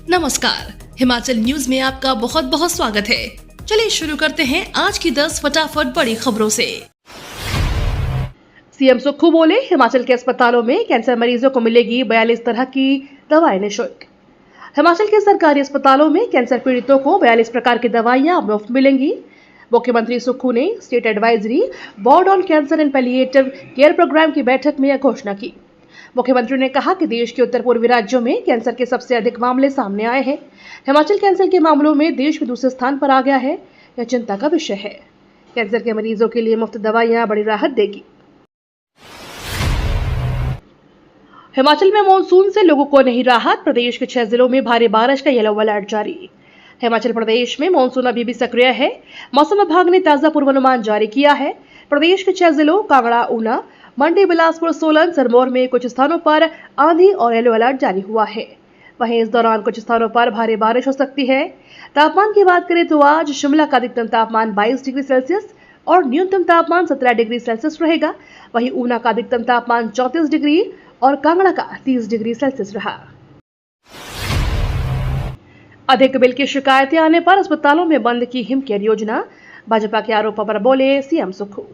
नमस्कार, हिमाचल न्यूज में आपका बहुत बहुत स्वागत है। चलिए शुरू करते हैं आज की 10 फटाफट बड़ी खबरों से। सीएम सुक्खू बोले, हिमाचल के अस्पतालों में कैंसर मरीजों को मिलेगी 42 तरह की दवाएं निःशुल्क। हिमाचल के सरकारी अस्पतालों में कैंसर पीड़ितों को 42 प्रकार की दवाइयां मुफ्त मिलेंगी। मुख्यमंत्री सुक्खू ने state advisory board on cancer and palliative care programme की बैठक में यह घोषणा की। मुख्यमंत्री ने कहा कि देश के उत्तर पूर्वी राज्यों में कैंसर के सबसे अधिक मामले सामने आए हैं। हिमाचल कैंसर के मामलों में देश में दूसरे स्थान पर आ गया है। यह चिंता का विषय है। कैंसर के मरीजों के लिए मुफ्त दवाइयां बड़ी राहत देगी। हिमाचल में मानसून से लोगों को नहीं राहत। प्रदेश के 6 जिलों में भारी बारिश का येलो अलर्ट जारी। हिमाचल प्रदेश में मानसून अभी भी सक्रिय है। मौसम विभाग ने ताजा पूर्वानुमान जारी किया है। प्रदेश के 6 जिलों कांगड़ा, ऊना, मंडी, बिलासपुर, सोलन, सिरमौर में कुछ स्थानों पर आंधी और येलो अलर्ट जारी हुआ है। वहीं इस दौरान कुछ स्थानों पर भारी बारिश हो सकती है। तापमान की बात करें तो आज शिमला का अधिकतम तापमान 22 डिग्री सेल्सियस और न्यूनतम तापमान 17 डिग्री सेल्सियस रहेगा। वहीं ऊना का अधिकतम तापमान 34 डिग्री और कांगड़ा का 30 डिग्री सेल्सियस रहा। अधिक बिल की शिकायतें आने पर अस्पतालों में बंद की हिम केयर योजना। भाजपा के आरोपों पर बोले सीएम सुक्खू।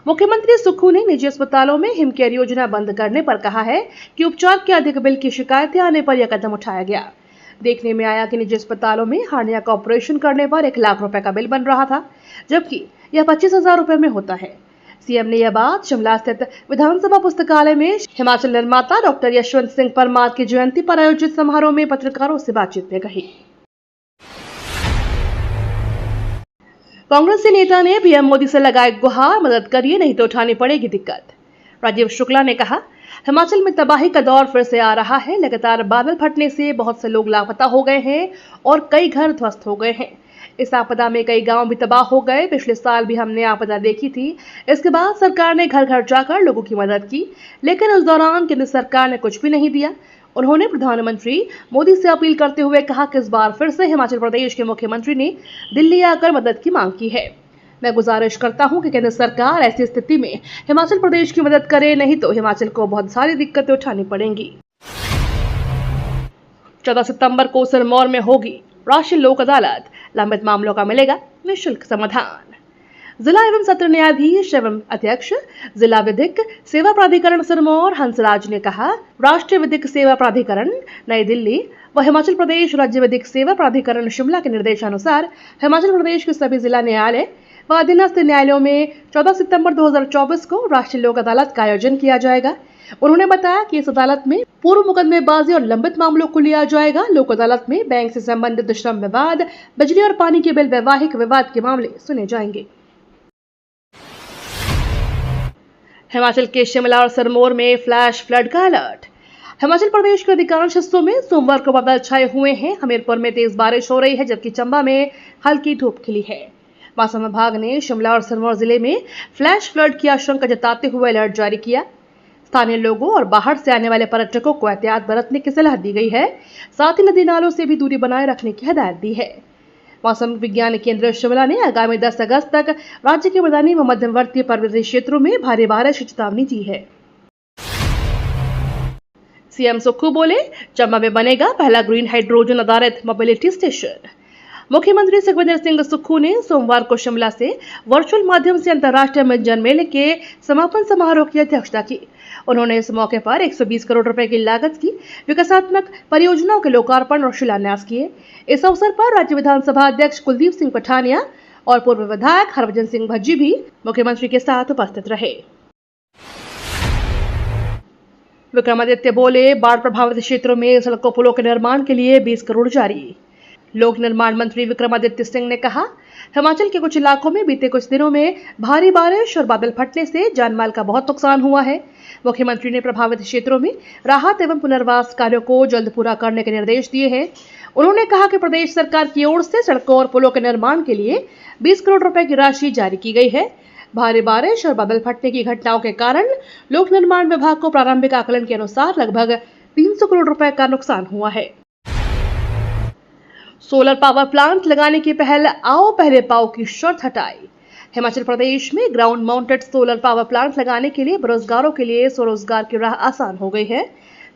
मुख्यमंत्री सुक्खू ने निजी अस्पतालों में हिम केयर योजना बंद करने पर कहा है कि उपचार के अधिक बिल की शिकायतें आने पर यह कदम उठाया गया। देखने में आया कि निजी अस्पतालों में हार्निया का ऑपरेशन करने पर 1 लाख रुपए का बिल बन रहा था, जबकि यह 25,000 रुपए में होता है। सीएम ने यह बात शिमला स्थित विधानसभा पुस्तकालय में हिमाचल निर्माता डॉक्टर यशवंत सिंह परमार की जयंती पर आयोजित समारोह में पत्रकारों से बातचीत में कही। कांग्रेसी नेता ने पीएम मोदी से लगाई गुहार, मदद करिए नहीं तो उठानी पड़ेगी दिक्कत। राजीव शुक्ला ने कहा, हिमाचल में तबाही का दौर फिर से आ रहा है। लगातार बादल फटने से बहुत से लोग लापता हो गए हैं और कई घर ध्वस्त हो गए हैं। इस आपदा में कई गांव भी तबाह हो गए। पिछले साल भी हमने आपदा देखी थी। इसके बाद सरकार ने घर घर जाकर लोगों की मदद की, लेकिन उस दौरान केंद्र सरकार ने कुछ भी नहीं दिया। उन्होंने प्रधानमंत्री मोदी से अपील करते हुए कहा कि इस बार फिर से हिमाचल प्रदेश के मुख्यमंत्री ने दिल्ली आकर मदद की मांग की है। मैं गुजारिश करता हूं कि केंद्र सरकार ऐसी स्थिति में हिमाचल प्रदेश की मदद करे, नहीं तो हिमाचल को बहुत सारी दिक्कतें उठानी पड़ेंगी। 14 सितंबर को सिरमौर में होगी राष्ट्रीय लोक अदालत। लंबित मामलों का मिलेगा निःशुल्क समाधान। जिला एवं सत्र न्यायाधीश एवं अध्यक्ष जिला विधिक सेवा प्राधिकरण सिरमौर हंसराज ने कहा, राष्ट्रीय विधिक सेवा प्राधिकरण नई दिल्ली व हिमाचल प्रदेश राज्य विधिक सेवा प्राधिकरण शिमला के निर्देशानुसार हिमाचल प्रदेश के सभी जिला न्यायालय व अधीनस्थ न्यायालयों में 14 सितंबर 2024 को राष्ट्रीय लोक अदालत का आयोजन किया जाएगा। उन्होंने बताया कि इस अदालत में पूर्व मुकदमेबाजी और लंबित मामलों को लिया जाएगा। लोक अदालत में बैंक से संबंधित श्रम विवाद, बिजली और पानी के बिल, वैवाहिक विवाद के मामले सुने जाएंगे। हिमाचल के शिमला और सिरमौर में फ्लैश फ्लड का अलर्ट। हिमाचल प्रदेश के अधिकांश हिस्सों में सोमवार को बादल छाए हुए हैं। हमीरपुर में तेज बारिश हो रही है, जबकि चंबा में हल्की धूप खिली है। मौसम विभाग ने शिमला और सिरमौर जिले में फ्लैश फ्लड की आशंका जताते हुए अलर्ट जारी किया। स्थानीय लोगों और बाहर से आने वाले पर्यटकों को एहतियात बरतने की सलाह दी गई है। साथ ही नदी नालों से भी दूरी बनाए रखने की हिदायत दी है। मौसम विज्ञान केंद्र शिमला ने आगामी 10 अगस्त तक राज्य के मैदानी व मध्यवर्ती पर्वतीय क्षेत्रों में भारी बारिश की चेतावनी दी है। सीएम सुक्खू बोले, चंबा में बनेगा पहला ग्रीन हाइड्रोजन आधारित मोबिलिटी स्टेशन। मुख्यमंत्री सुखविंदर सिंह सुक्खू ने सोमवार को शिमला से वर्चुअल माध्यम से अंतर्राष्ट्रीय मिंजर मेले के समापन समारोह की अध्यक्षता की। उन्होंने इस मौके पर 120 करोड़ रुपए की लागत की विकासात्मक परियोजनाओं के लोकार्पण और शिलान्यास किए। इस अवसर पर राज्य विधानसभा अध्यक्ष कुलदीप सिंह पठानिया और पूर्व विधायक हरभजन सिंह भज्जी भी मुख्यमंत्री के साथ उपस्थित रहे। विक्रमादित्य बोले, बाढ़ प्रभावित क्षेत्रों में सड़कों पुलों के निर्माण के लिए 20 करोड़ जारी। लोक निर्माण मंत्री विक्रमादित्य सिंह ने कहा, हिमाचल के कुछ इलाकों में बीते कुछ दिनों में भारी बारिश और बादल फटने से जानमाल का बहुत नुकसान हुआ है। मुख्यमंत्री ने प्रभावित क्षेत्रों में राहत एवं पुनर्वास कार्यों को जल्द पूरा करने के निर्देश दिए हैं। उन्होंने कहा कि प्रदेश सरकार की ओर से सड़कों और पुलों के निर्माण के लिए 20 करोड़ रुपए की राशि जारी की गई है। भारी बारिश और बादल फटने की घटनाओं के कारण लोक निर्माण विभाग को प्रारंभिक आकलन के अनुसार लगभग 300 करोड़ रुपए का नुकसान हुआ है। सोलर पावर प्लांट लगाने की पहल आओ पहले पाओ की शर्त हटाई। हिमाचल प्रदेश में ground mounted solar power plant लगाने के लिए बेरोजगारों के लिए स्वरोजगार की राह आसान हो गई है।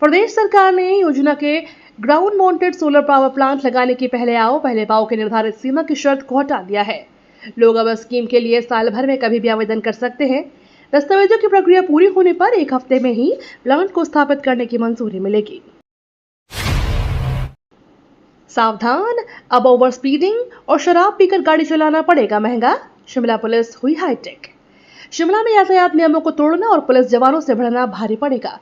प्रदेश सरकार ने योजना के ground mounted solar power plant लगाने की पहले आओ पहले पाओ के निर्धारित सीमा की शर्त को हटा दिया है। लोग अब स्कीम के लिए साल भर में कभी भी आवेदन कर सकते हैं। दस्तावेजों की प्रक्रिया पूरी होने पर 1 हफ्ते में ही प्लांट को स्थापित करने की मंजूरी मिलेगी। सावधान, अब ओवर स्पीडिंग और शराब पीकर गाड़ी चलाना पड़ेगा महंगा। शिमला पुलिस हुई हाईटेक। शिमला में यातायात नियमों को तोड़ना और पुलिस जवानों से भिड़ना भारी पड़ेगा।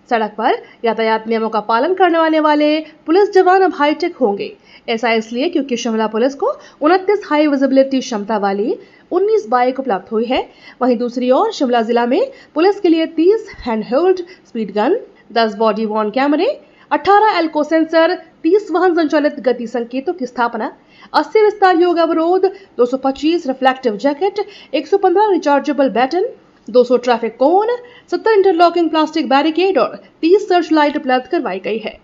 सड़क पर यातायात नियमों का पालन करने वाले पुलिस जवान अब हाईटेक होंगे। ऐसा इसलिए क्योंकि शिमला पुलिस को 29 हाई विजिबिलिटी क्षमता वाली 19 बाइक उपलब्ध हुई है। वहीं दूसरी ओर शिमला जिला में पुलिस के लिए 30 हैंडहोल्ड स्पीड गन, 10 बॉडी वॉर्न कैमरे, 18 एल्को सेंसर, 30 वाहन संचालित गति संकेतों की स्थापना, 80 विस्तार योग अवरोध, 225 reflective jacket, 115 rechargeable baton, 200 traffic cone, 70 interlocking plastic barricade और 30 सर्च लाइट उपलब्ध करवाई गई है।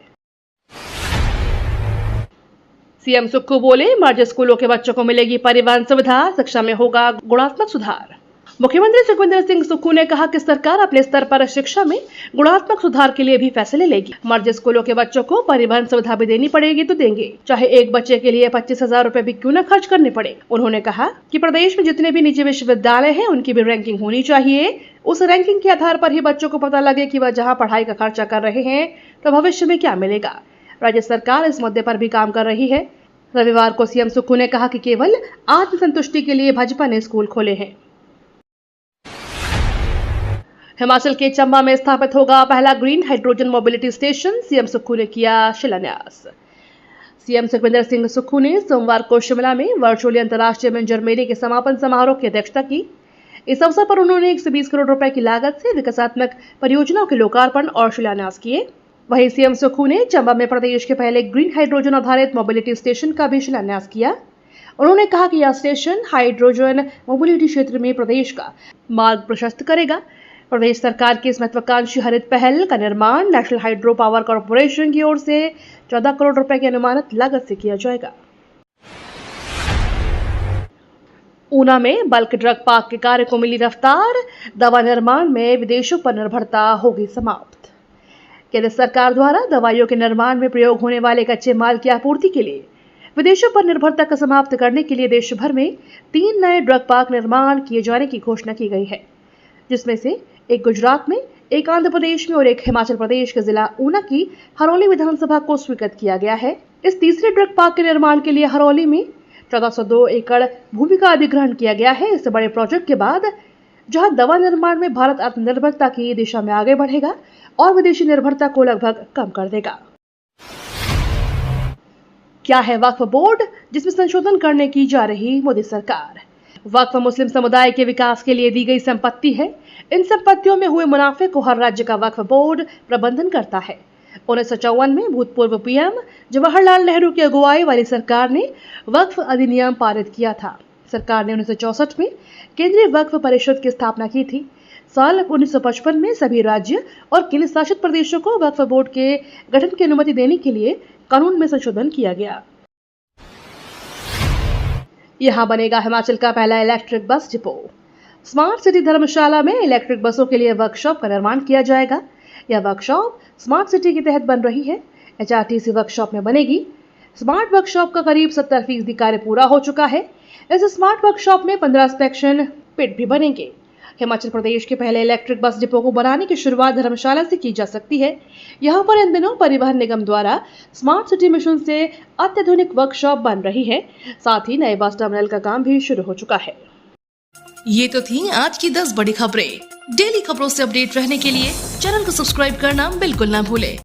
सीएम सुक्खू बोले, मर्ज स्कूलों के बच्चों को मिलेगी परिवहन सुविधा, शिक्षा में होगा गुणात्मक सुधार। मुख्यमंत्री सुखविंदर सिंह सुक्खू ने कहा कि सरकार अपने स्तर पर शिक्षा में गुणात्मक सुधार के लिए भी फैसले लेगी। मर्ज स्कूलों के बच्चों को परिवहन सुविधा भी देनी पड़ेगी तो देंगे, चाहे एक बच्चे के लिए 25,000 रुपए भी क्यों न खर्च करने पड़े। उन्होंने कहा कि प्रदेश में जितने भी निजी विश्वविद्यालय हैं उनकी भी रैंकिंग होनी चाहिए। उस रैंकिंग के आधार पर ही बच्चों को पता लगे कि वह जहाँ पढ़ाई का खर्चा कर रहे हैं तो भविष्य में क्या मिलेगा। राज्य सरकार इस मुद्दे पर भी काम कर रही है। रविवार को सीएम सुक्खू ने कहा कि केवल आत्मसंतुष्टि के लिए भाजपा ने स्कूल खोले हैं। हिमाचल के चंबा में स्थापित होगा पहला green hydrogen mobility station, CM Sukhu ने किया शिलान्यास। सीएम सुखविंदर सिंह सुक्खू ने सोमवार को शिमला में वर्चुअली अंतर्राष्ट्रीय मिंजर मेले के समापन समारोह की अध्यक्षता की। इस अवसर पर उन्होंने 120 करोड़ रुपए की लागत से विकासात्मक परियोजनाओं के लोकार्पण और शिलान्यास किए। वहीं सीएम सुक्खू ने चंबा में प्रदेश के पहले ग्रीन हाइड्रोजन आधारित मोबिलिटी स्टेशन का भी शिलान्यास किया। उन्होंने कहा कि यह स्टेशन हाइड्रोजन मोबिलिटी क्षेत्र में प्रदेश का मार्ग प्रशस्त करेगा। प्रदेश सरकार की इस महत्वाकांक्षी हरित पहल का निर्माण नेशनल हाइड्रो पावर कॉर्पोरेशन की ओर से 14 करोड़ रुपए की अनुमानित लागत से किया जाएगा। ऊना में बल्क ड्रग पार्क के कार्य को मिली रफ्तार, दवा निर्माण में विदेशों पर निर्भरता होगी समाप्त। केंद्र सरकार द्वारा दवाइयों के निर्माण में प्रयोग होने वाले कच्चे माल की आपूर्ति के लिए विदेशों पर निर्भरता को समाप्त करने के लिए देश भर में 3 नए ड्रग पार्क निर्माण किए जाने की घोषणा की गई है, जिसमें से एक गुजरात में, एक आंध्र प्रदेश में और एक हिमाचल प्रदेश के जिला ऊना की हरौली विधानसभा को स्वीकृत किया गया है। इस तीसरे ड्रग पार्क के निर्माण के लिए हरौली में 1402 एकड़ भूमि का अधिग्रहण किया गया है। इस बड़े प्रोजेक्ट के बाद जहां दवा निर्माण में भारत आत्मनिर्भरता की दिशा में आगे बढ़ेगा और विदेशी निर्भरता को लगभग कम कर देगा। क्या है वक्फ बोर्ड, जिसमें संशोधन करने की जा रही मोदी सरकार। वक्फ मुस्लिम समुदाय के विकास के लिए दी गई संपत्ति है। इन संपत्तियों में हुए मुनाफे को हर राज्य का वक्फ बोर्ड प्रबंधन करता है। 1954 में भूतपूर्व पीएम जवाहरलाल नेहरू की अगुवाई वाली सरकार ने वक्फ अधिनियम पारित किया था। सरकार ने 1964 में केंद्रीय वक्फ परिषद की स्थापना की थी। साल 1955 में सभी राज्य और केंद्र शासित प्रदेशों को वक्फ बोर्ड के गठन की अनुमति देने के लिए कानून में संशोधन किया गया। यहां बनेगा हिमाचल का पहला electric bus depot. Smart city धर्मशाला में इलेक्ट्रिक बसों के लिए वर्कशॉप का निर्माण किया जाएगा। यह वर्कशॉप स्मार्ट सिटी के तहत बन रही है। एचआरटीसी वर्कशॉप में बनेगी। स्मार्ट वर्कशॉप का करीब 70% कार्य पूरा हो चुका है। इस स्मार्ट वर्कशॉप में 15 इंस्पेक्शन पिट भी बनेंगे। हिमाचल प्रदेश के पहले इलेक्ट्रिक बस डिपो को बनाने की शुरुआत धर्मशाला से की जा सकती है। यहाँ पर इन दिनों परिवहन निगम द्वारा स्मार्ट सिटी मिशन से अत्याधुनिक वर्कशॉप बन रही है। साथ ही नए बस टर्मिनल का काम भी शुरू हो चुका है। ये तो थी आज की 10 बड़ी खबरें। डेली खबरों से अपडेट रहने के लिए चैनल को सब्सक्राइब करना बिल्कुल ना भूलें।